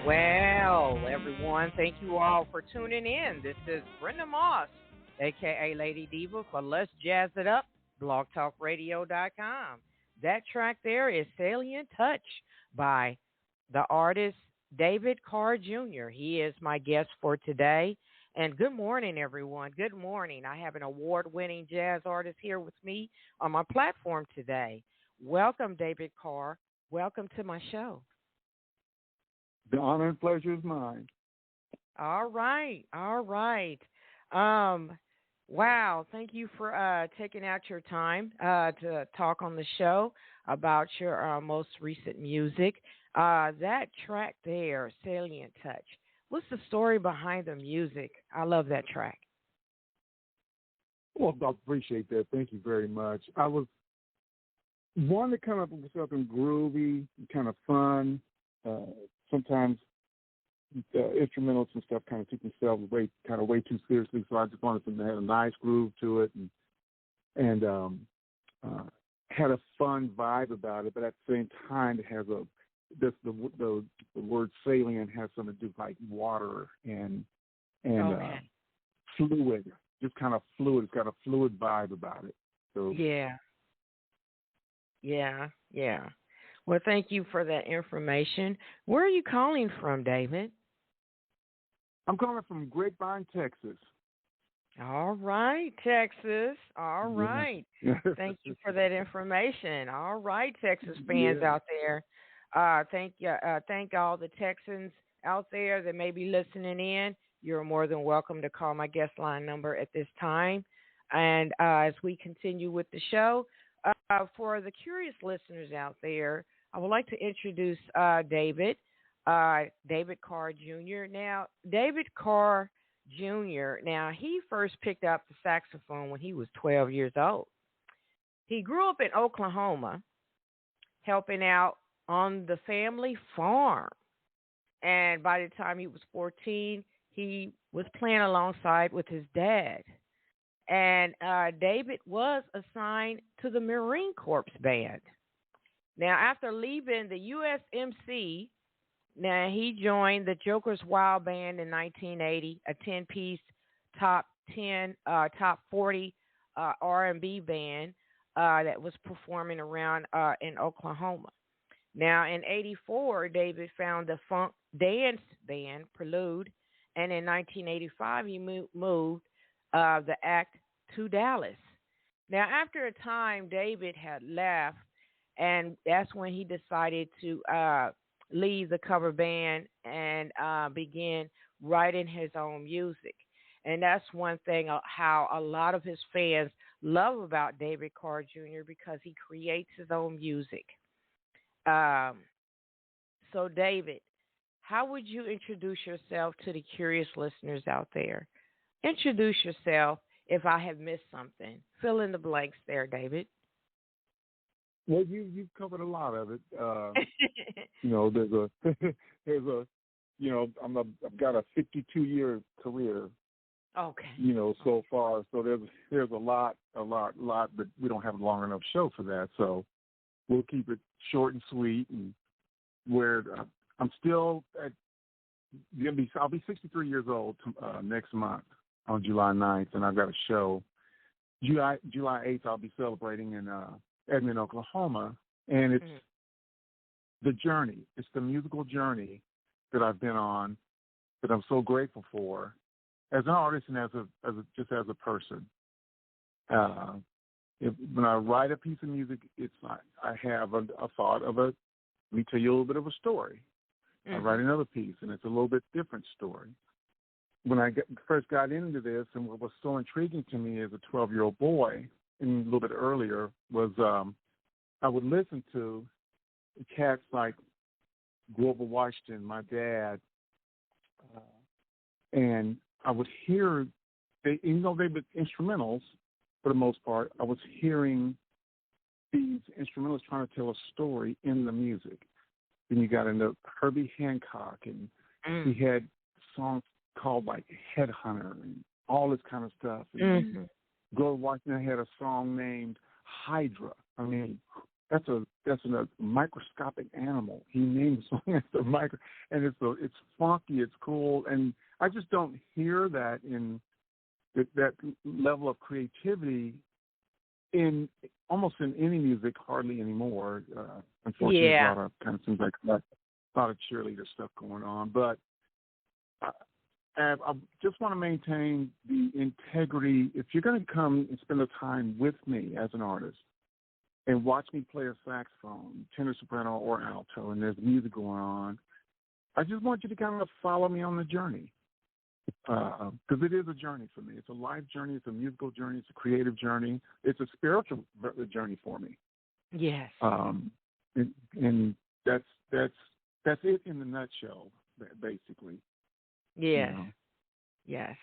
Well, everyone, thank you all for tuning in. This is Brenda Moss, aka Lady Diva, for Let's Jazz It Up, blogtalkradio.com. That track there is Salient Touch by the artist David Carr Jr. He is my guest for today. And good morning, everyone. Good morning. I have an award winning jazz artist here with me on my platform today. Welcome, David Carr. Welcome to my show. The honor and pleasure is mine. All right. All right. Wow. Thank you for taking out your time to talk on the show about your most recent music. That track there, Salient Touch. What's the story behind the music? I love that track. Well, I appreciate that. Thank you very much. I was wanting to come up with something groovy, kind of fun. Sometimes the instrumentals and stuff kind of took themselves way too seriously. So I just wanted something that had a nice groove to it and had a fun vibe about it. But at the same time, it has the word salient has something to do with like water and Okay. fluid, just kind of fluid. It's got a fluid vibe about it. So Yeah. Well, thank you for that information. Where are you calling from, David? I'm calling from Grapevine, Texas. All right, Texas. All right. Yeah. Thank you for that information. All right, Texas fans out there. Thank all the Texans out there that may be listening in. You're more than welcome to call my guest line number at this time. And as we continue with the show, for the curious listeners out there, I would like to introduce David Carr Jr. Now, David Carr Jr., now he first picked up the saxophone when he was 12 years old. He grew up in Oklahoma, helping out on the family farm. And by the time he was 14, he was playing alongside with his dad. And David was assigned to the Marine Corps band. Now, after leaving the USMC, now he joined the Joker's Wild Band in 1980, a 10-piece top 40 R&B band that was performing around in Oklahoma. Now, in '84, David found the funk dance band Prelude, and in 1985 he moved the act to Dallas. Now, after a time, David had left, and that's when he decided to leave the cover band and begin writing his own music. And that's one thing how a lot of his fans love about David Carr Jr. because he creates his own music. So, David, how would you introduce yourself to the curious listeners out there? Introduce yourself if I have missed something. Fill in the blanks there, David. Well, you've covered a lot of it. I've got a 52-year career. Okay. So far. So there's a lot, but we don't have a long enough show for that. So we'll keep it short and sweet. And where I'm still I'll be 63 years old next month on July 9th, and I've got a show. July 8th, I'll be celebrating in Edmond, Oklahoma, and it's the journey. It's the musical journey that I've been on that I'm so grateful for as an artist and as a person. When I write a piece of music, I have a thought of let me tell you a little bit of a story. I write another piece, and it's a little bit different story. When I first got into this, and what was so intriguing to me as a 12-year-old boy, and a little bit earlier, was I would listen to cats like Grover Washington, my dad, and I would hear, they were instrumentals for the most part. I was hearing these instrumentals trying to tell a story in the music. Then you got into Herbie Hancock, and he had songs called like Headhunter and all this kind of stuff. And Grover Washington had a song named Hydra. I mean, that's a microscopic animal. He named the song after micro, and it's funky, it's cool, and I just don't hear that in that level of creativity in almost in any music, hardly anymore. Unfortunately, Yeah. a lot of kind of seems like a lot of cheerleader stuff going on, but I just want to maintain the integrity. If you're going to come and spend the time with me as an artist and watch me play a saxophone, tenor, soprano, or alto, and there's music going on, I just want you to kind of follow me on the journey. Because it is a journey for me. It's a life journey. It's a musical journey. It's a creative journey. It's a spiritual journey for me. Yes. And that's it in the nutshell, basically. Yes. You know? Yes.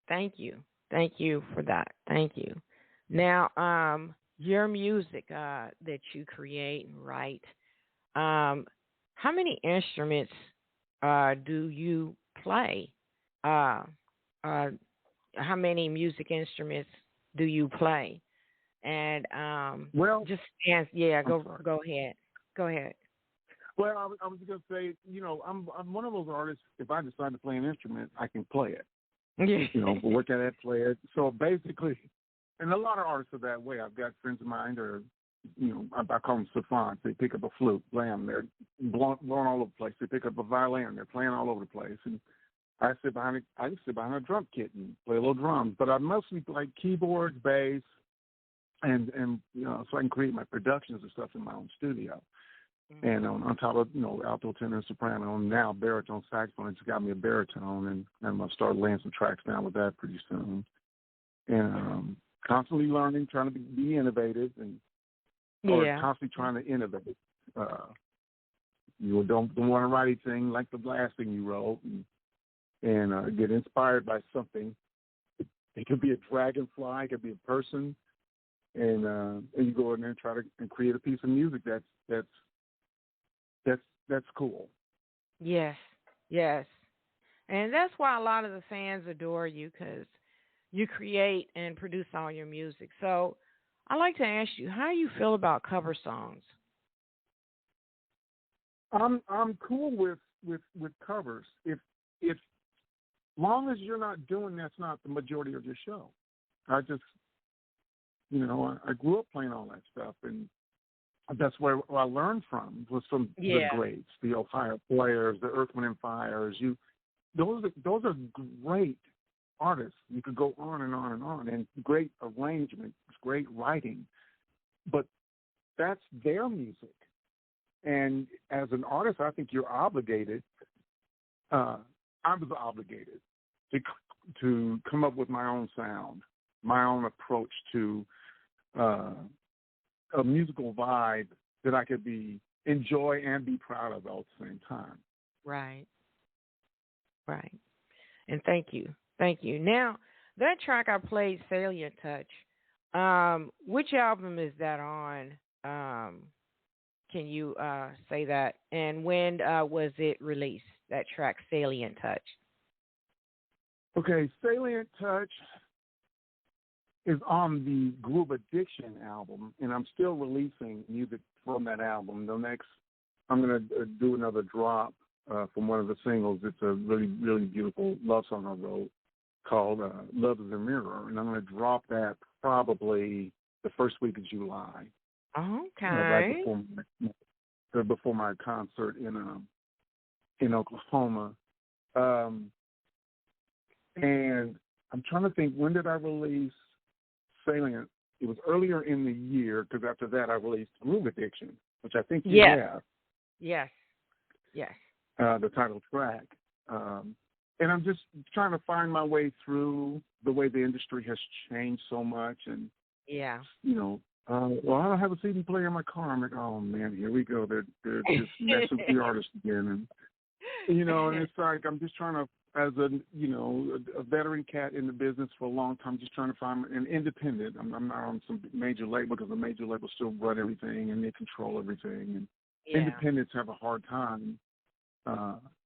Thank you. Thank you for that. Thank you. Now, your music that you create and write, how many instruments do you play? How many music instruments do you play? And Well, just answer. Yeah, go ahead. Go ahead. Well, I was going to say, I'm one of those artists. If I decide to play an instrument, I can play it. Work at it, play it. So basically, and a lot of artists are that way. I've got friends of mine that are, I call them savants. They pick up a flute, blam, they're blowing all over the place. They pick up a violin, they're playing all over the place. And I sit behind a drum kit and play a little drums. But I mostly play keyboards, bass, and so I can create my productions and stuff in my own studio. Mm-hmm. And on top of, alto, tenor, soprano, and now baritone saxophone, it's got me a baritone, and I'm going to start laying some tracks down with that pretty soon. And constantly learning, trying to be innovative, and constantly trying to innovate. You don't want to write anything like the last thing you wrote, and get inspired by something. It could be a dragonfly, it could be a person, and you go in there and try to create a piece of music that's cool. Yes, yes. And that's why a lot of the fans adore you, because you create and produce all your music. So I'd like to ask you, how do you feel about cover songs? I'm cool with covers. If long as you're not doing that's not the majority of your show. I just, I grew up playing all that stuff, and that's where I learned from, was from the greats, the Ohio Players, the Earth, Wind, and Fires. Those are great artists. You could go on and on and on, and great arrangements, great writing. But that's their music. And as an artist, I think you're obligated. I was obligated to come up with my own sound, my own approach to a musical vibe that I could enjoy and be proud of all at the same time. Right. Right. And thank you. Thank you. Now, that track I played, Salient Touch, which album is that on? Can you say that? And when was it released, that track, Salient Touch? Okay, Salient Touch is on the Groove Addiction album, and I'm still releasing music from that album. I'm going to do another drop from one of the singles. It's a really, really beautiful love song I wrote called Love is a Mirror, and I'm going to drop that probably the first week of July. Okay. Right before my concert in Oklahoma. And I'm trying to think, when did I release Salient? It was earlier in the year, because after that I released Groove Addiction, which I think you have. Yes. Yes. The title track. And I'm just trying to find my way through the way the industry has changed so much. And, well, I don't have a CD player in my car. I'm like, oh, man, here we go. They're just messing with the artist again. And, and it's like I'm just trying to, as a veteran cat in the business for a long time, just trying to find an independent. I'm not on some major label, because the major labels still run everything and they control everything. And independents have a hard time.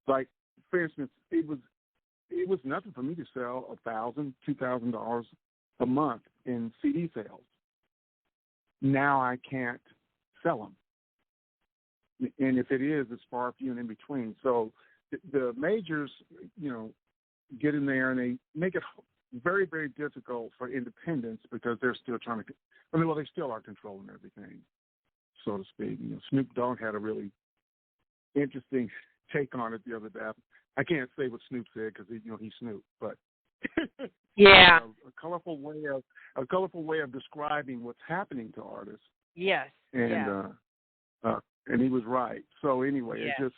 Like, for instance, it was nothing for me to sell $1,000, $2,000 a month in CD sales. now I can't sell them. And if it is, it's far few and in between. So the majors, get in there and they make it very, very difficult for independents because they're still trying to, they still are controlling everything, so to speak. Snoop Dogg had a really interesting take on it the other day. I can't say what Snoop said because he's Snoop, but yeah, a colorful way of describing what's happening to artists. Yes, and and he was right. So anyway, yes.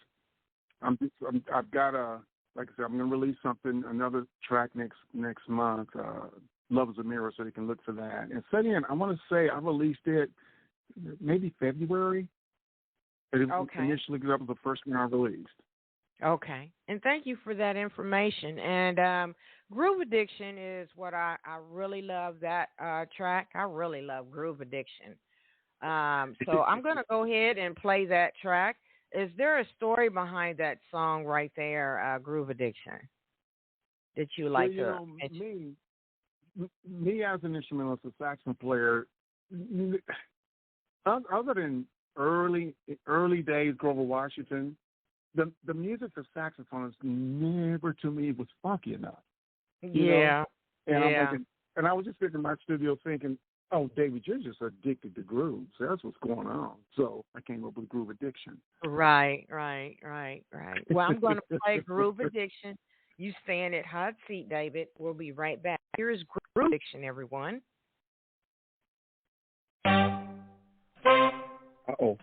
I've got like I said, I'm going to release another track next month. Love is a Mirror, so they can look for that. And Setting, I want to say I released it maybe February. Okay. Initially, because that was the first one I released. Okay. And thank you for that information. And Groove Addiction is what I really love, that track. I really love Groove Addiction. So I'm going to go ahead and play that track. Is there a story behind that song right there, Groove Addiction, that you like to mention? Me as an instrumentalist, a saxophone player, other than early days, Grover Washington, the music for saxophones never to me was funky enough. Yeah. And I'm thinking, and I was just sitting in my studio thinking, oh, David, you're just addicted to grooves. That's what's going on. So I came up with Groove Addiction. Right. Well, I'm going to play Groove Addiction. You stay in that hot seat, David. We'll be right back. Here is Groove Addiction, everyone. Uh-oh.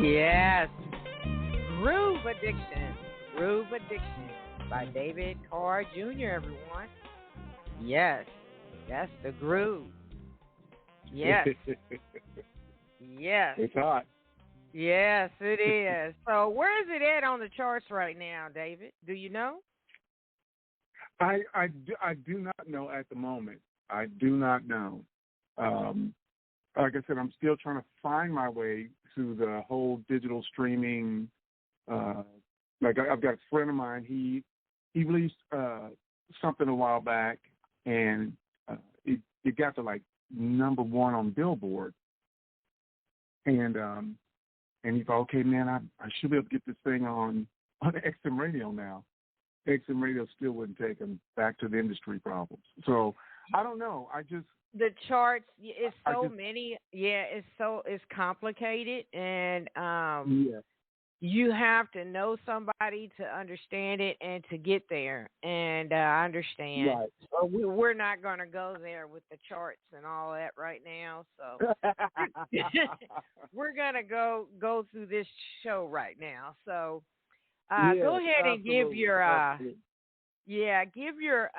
Yes. Groove Addiction. Groove Addiction by David Carr Jr., everyone. Yes. That's the groove. Yes. Yes. It's hot. Yes, it is. So where is it at on the charts right now, David? Do you know? I do not know at the moment. I do not know. Like I said, I'm still trying to find my way through the whole digital streaming. Like I've got a friend of mine. He released something a while back, and it got to like number one on Billboard. And he thought, okay, man, I should be able to get this thing on XM radio now. XM radio still wouldn't take him back to the industry problems. So I don't know. The charts, it's so many. Yeah, it's complicated, and you have to know somebody to understand it and to get there. And I understand. Right. So we're not going to go there with the charts and all that right now. So we're going to go through this show right now. So go ahead and give your give your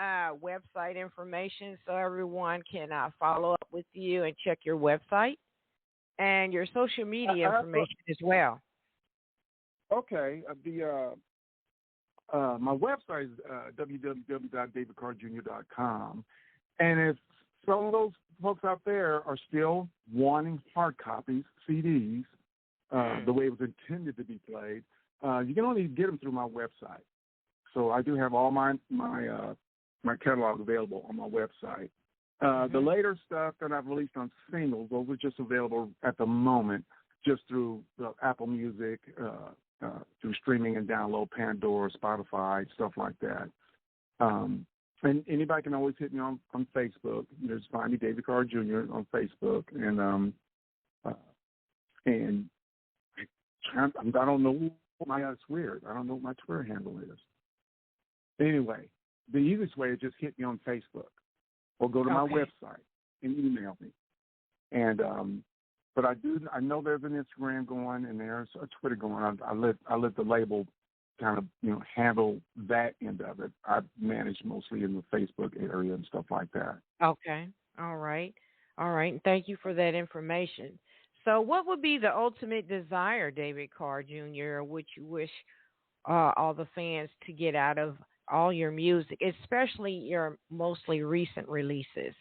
website information so everyone can follow up with you and check your website and your social media information as well. Okay. My website is www.davidcarrjr.com. And if some of those folks out there are still wanting hard copies, CDs, the way it was intended to be played, you can only get them through my website. So I do have all my catalog available on my website. The later stuff that I've released on singles, those are just available at the moment just through Apple Music, through streaming and download, Pandora, Spotify, stuff like that. And anybody can always hit me on Facebook. Just find me, David Carr Jr. on Facebook. And I don't know it's weird. I don't know what my Twitter handle is. Anyway, the easiest way is just hit me on Facebook or go to my website and email me. And but I know there's an Instagram going and there's a Twitter going. I let the label kind of handle that end of it. I manage mostly in the Facebook area and stuff like that. Okay. All right. Thank you for that information. So what would be the ultimate desire, David Carr Jr., which you wish all the fans to get out of all your music, especially your mostly recent releases?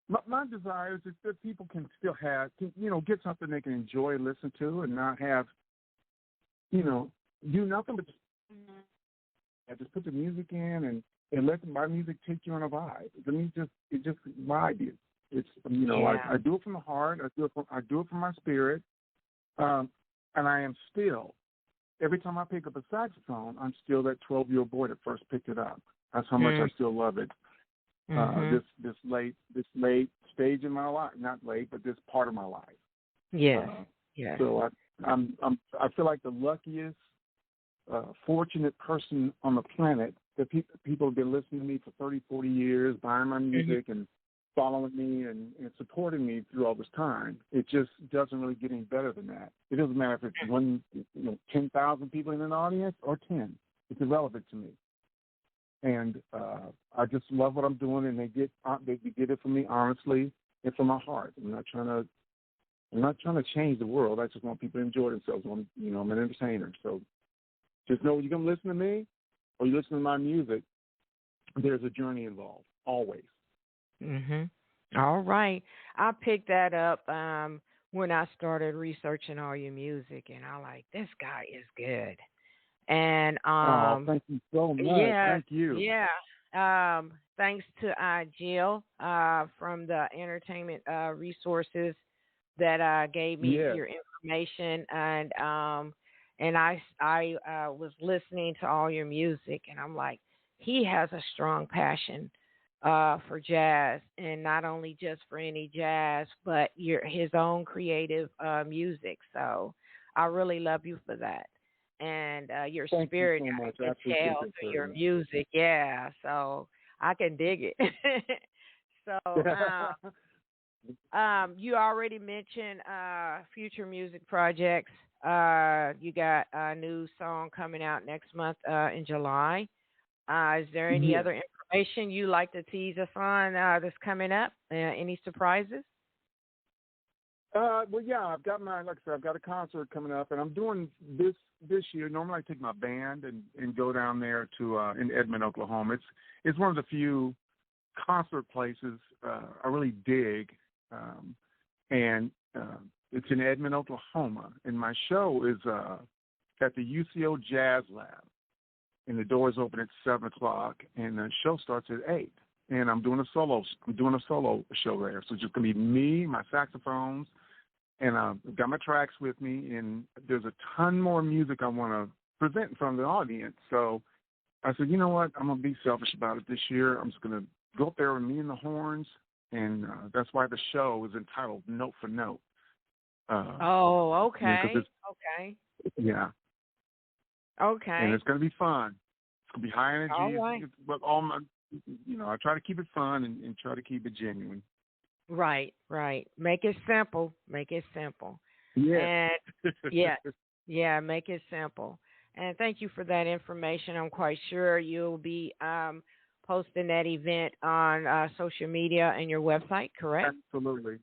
My desire is that people can still get something they can enjoy and listen to and not have, do nothing but just put the music in and let my music take you on a vibe. I mean, it just vibe you. It's, I do it from the heart. I do it from my spirit. And I am still, every time I pick up a saxophone, I'm still that 12-year-old boy that first picked it up. That's how much I still love it. This late stage in my life, not late, but this part of my life. Yes. So I feel like the luckiest, fortunate person on the planet. That people have been listening to me for 30, 40 years, buying my music and following me and supporting me through all this time. It just doesn't really get any better than that. It doesn't matter if it's 10,000 people in an audience or 10. It's irrelevant to me. And I just love what I'm doing, and they get it from me honestly and from my heart. I'm not trying to change the world. I just want people to enjoy themselves. I'm an entertainer. So just know, you're gonna listen to me or you listen to my music, there's a journey involved always. All right. I picked that up when I started researching all your music, and I like, this guy is good. And thank you so much. Thank you. Yeah. Thanks to Jill from the entertainment resources that gave me your information, and I was listening to all your music, and I'm like, he has a strong passion for jazz, and not only just for any jazz, but his own creative music. So I really love you for that. And your spirit, you so much. I can tell through your music. Yeah, so I can dig it. So You already mentioned future music projects. You got a new song coming out next month in July. Is there any Yes. other information you like to tease us on that's coming up? Any surprises? Well, yeah, I've got like I said, I've got a concert coming up, and I'm doing this year. Normally, I take my band and go down there to in Edmond, Oklahoma. It's one of the few concert places I really dig, and it's in Edmond, Oklahoma. And my show is at the UCO Jazz Lab, and the doors open at 7 o'clock, and the show starts at 8. And I'm doing a solo show there. So it's just gonna be me, my saxophones, and I've got my tracks with me. And there's a ton more music I want to present in front of the audience. So I said, you know what? I'm gonna be selfish about it this year. I'm just gonna go up there with me and the horns, and that's why the show is entitled Note for Note. Oh, Because okay. it's Okay. yeah, and Okay. it's gonna be fun. It's gonna be high All energy, right. but all my, I try to keep it fun and try to keep it genuine. Right, right. Make it simple. Make it simple. Yeah. And yeah, yeah, make it simple. And thank you for that information. I'm quite sure you'll be posting that event on social media and your website, correct? Absolutely. And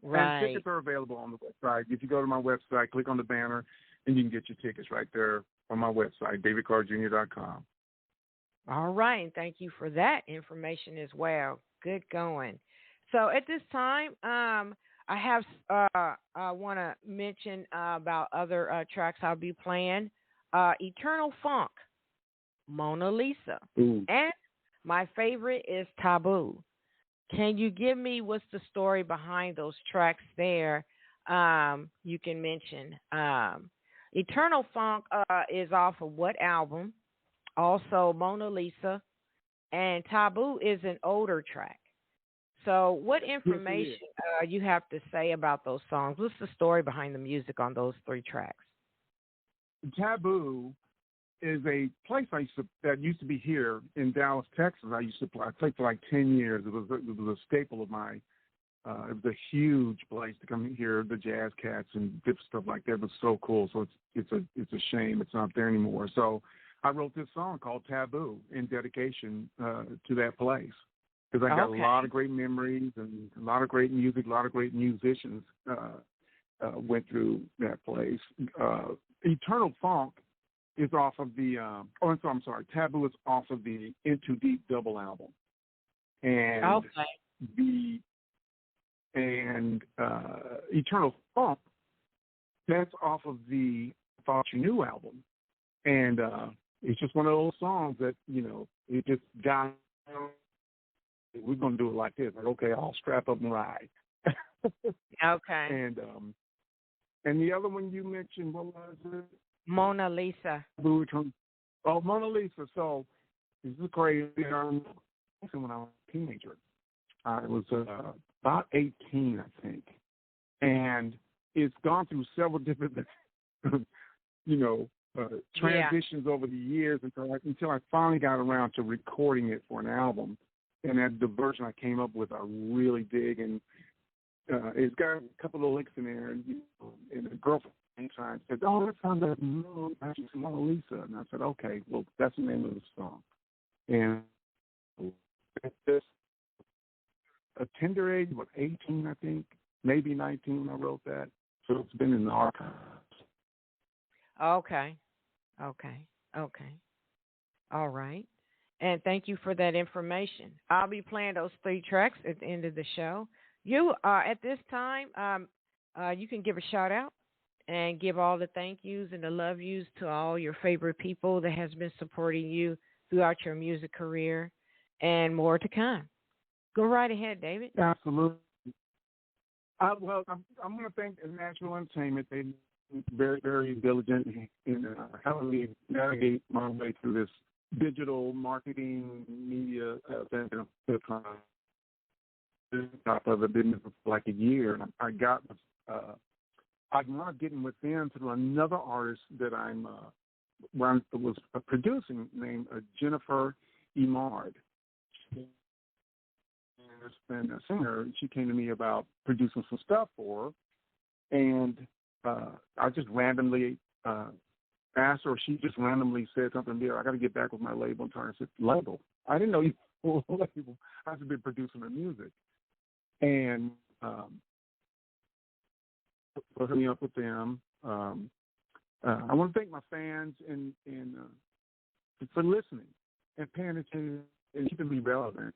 Right. tickets are available on the website. If you go to my website, click on the banner, and you can get your tickets right there on my website, davidcarrjr.com. All right. And thank you for that information as well. Good going. So at this time, I have I want to mention about other tracks I'll be playing. Eternal Funk, Mona Lisa, Ooh. and my favorite is Taboo. Can you give me what's the story behind those tracks there? You can mention. Eternal Funk is off of what album? Also, Mona Lisa and Taboo is an older track. So, what Yes, it is. information you have to say about those songs? What's the story behind the music on those three tracks? Taboo is a place that used to be here in Dallas, Texas. I used to play. I played for like 10 years. It was a staple of my. It was a huge place to come here. The Jazz Cats and different stuff like that. It was so cool. So it's a shame it's not there anymore. So I wrote this song called Taboo in dedication to that place because I got a Okay. lot of great memories and a lot of great music, a lot of great musicians went through that place. Eternal Funk is off of the. I'm sorry. Taboo is off of the Into Deep double album, and Okay. the Eternal Funk, that's off of the Thought You Knew album. And it's just one of those songs that, it just got, we're going to do it like this. Like, okay, I'll strap up and ride. Okay. And the other one you mentioned, what was it? Mona Lisa. Oh, Mona Lisa. So this is crazy. When I was a teenager, I was about 18, I think. And it's gone through several different, Yeah. transitions over the years until I finally got around to recording it for an album. And the version I came up with, I really dig. And it's got a couple of licks in there. And a girlfriend time said, "Oh, that sounds like Mona Lisa." And I said, "Okay, well, that's the name of the song." And it's a tender age, 18, I think, maybe 19 when I wrote that. So it's been in the archives. Okay. Okay. Okay. All right. And thank you for that information. I'll be playing those three tracks at the end of the show. You at this time, you can give a shout out and give all the thank yous and the love yous to all your favorite people that has been supporting you throughout your music career, and more to come. Go right ahead, David. Absolutely. Well, I'm going to thank National Entertainment. They've been very, very diligent in helping me navigate my way through this digital marketing media thing. Top of it, been for like a year, and I'm not getting with them through another artist that was producing named Jennifer Emard. and a singer. She came to me about producing some stuff for her, and I just randomly asked her. She just randomly said something there. I got to get back with my label and trying to sit label. I didn't know you were a label. I've been producing the music, and put me up with them. I want to thank my fans and for listening and paying attention and keeping me relevant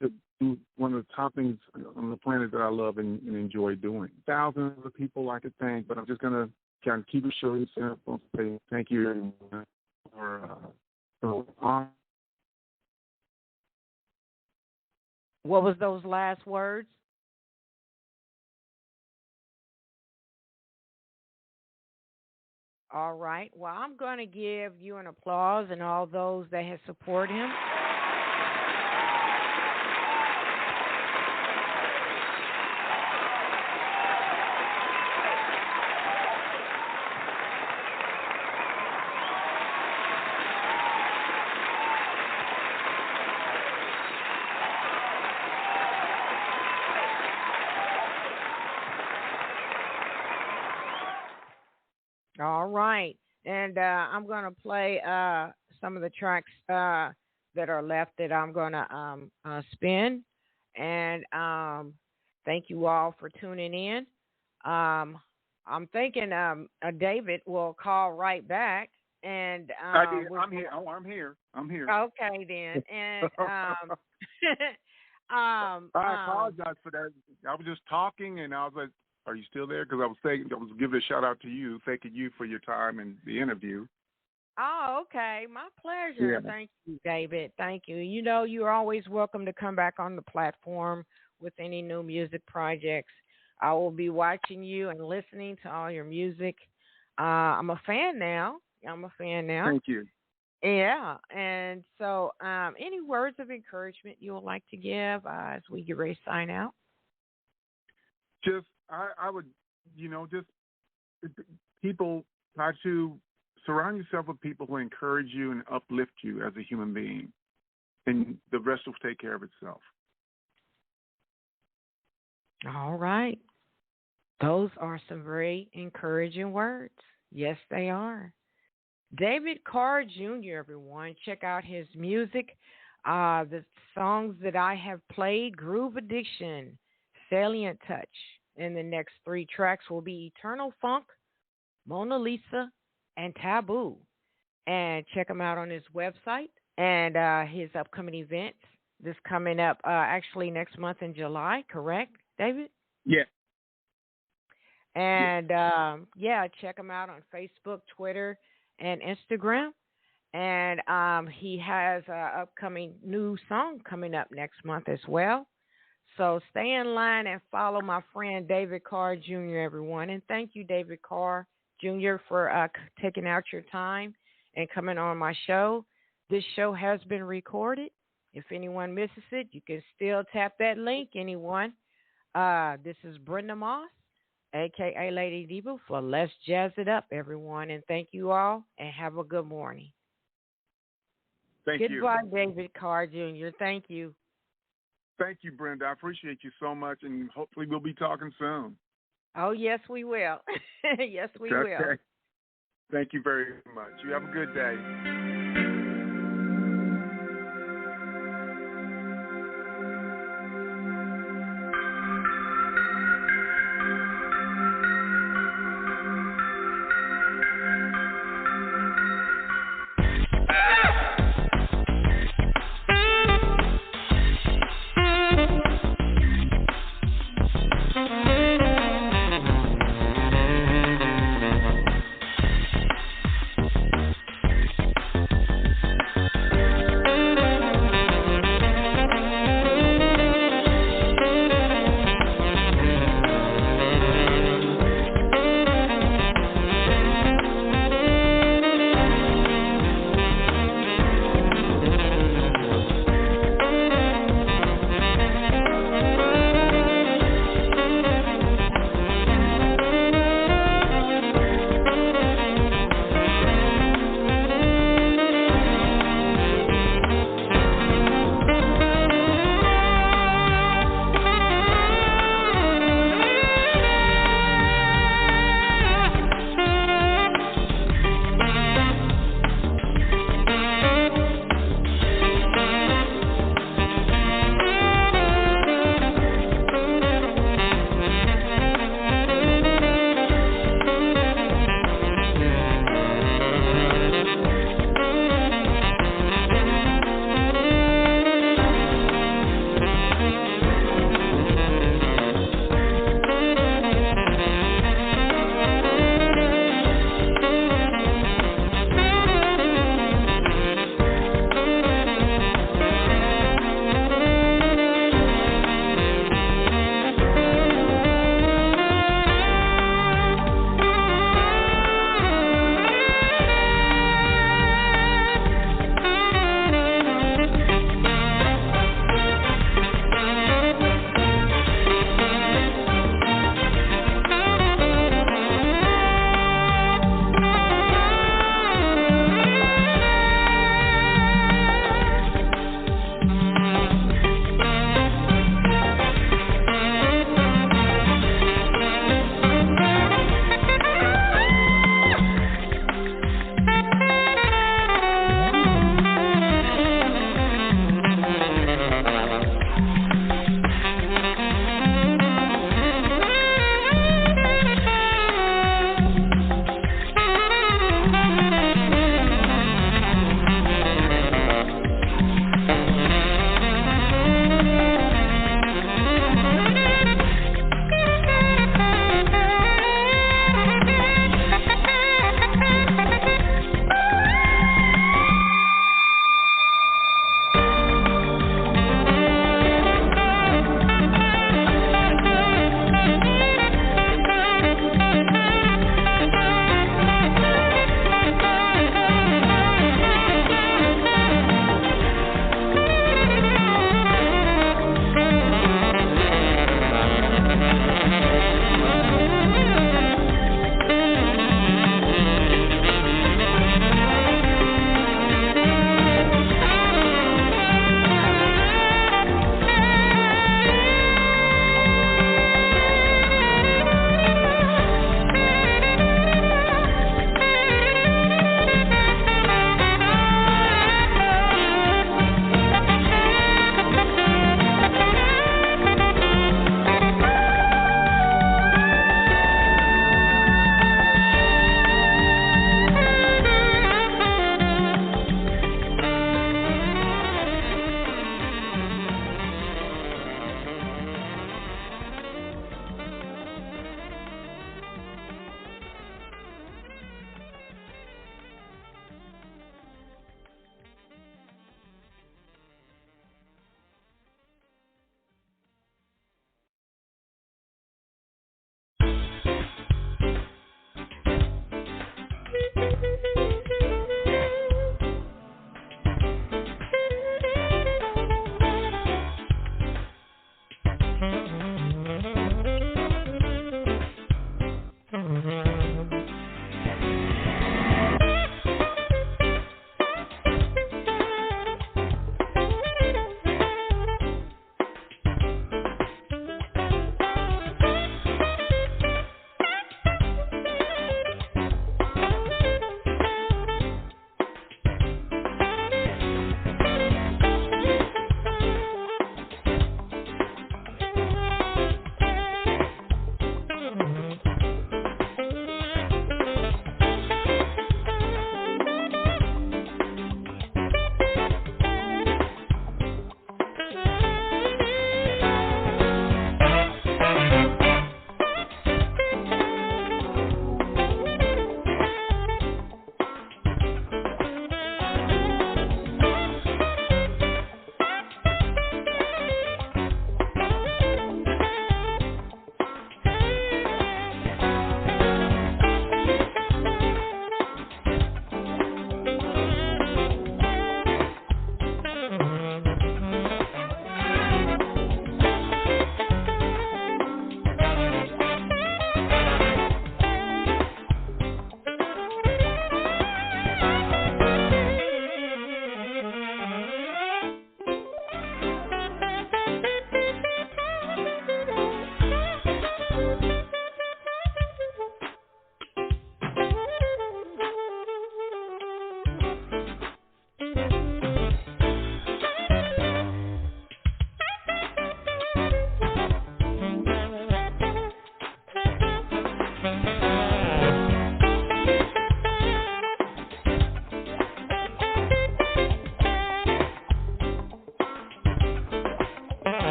to do one of the top things on the planet that I love and enjoy doing. Thousands of people I could thank, but I'm just going to kind of keep it short and simple. Say thank you for What was those last words? All right. Well, I'm going to give you an applause and all those that have supported him. All right. And I'm going to play some of the tracks that are left that I'm going to spin. And thank you all for tuning in. I'm thinking David will call right back. And I'm here. Oh, I'm here. Okay, then. And I apologize for that. I was just talking, and I was like, "Are you still there?" Because I was giving a shout out to you, thanking you for your time and the interview. Oh, okay. My pleasure. Yeah. Thank you, David. Thank you. You know, you're always welcome to come back on the platform with any new music projects. I will be watching you and listening to all your music. I'm a fan now. Thank you. Yeah. And so any words of encouragement you would like to give as we get ready to sign out? Just, I would, just people try to surround yourself with people who encourage you and uplift you as a human being, and the rest will take care of itself. All right. Those are some very encouraging words. Yes, they are. David Carr Jr., everyone. Check out his music. The songs that I have played, Groove Addiction, Salient Touch. And the next 3 tracks will be Eternal Funk, Mona Lisa, and Taboo. And check him out on his website and his upcoming events. This coming up actually next month in July, correct, David? Yeah. And, check him out on Facebook, Twitter, and Instagram. And he has an upcoming new song coming up next month as well. So stay in line and follow my friend David Carr Jr., everyone. And thank you, David Carr Jr., for taking out your time and coming on my show. This show has been recorded. If anyone misses it, you can still tap that link, anyone. This is Brenda Moss, a.k.a. Lady Diva, for Let's Jazz It Up, everyone. And thank you all, and have a good morning. Thank you. Goodbye, David Carr Jr. Thank you. Thank you, Brenda. I appreciate you so much, and hopefully we'll be talking soon. Oh, yes, we will. Yes, we will. Thank you very much. You have a good day.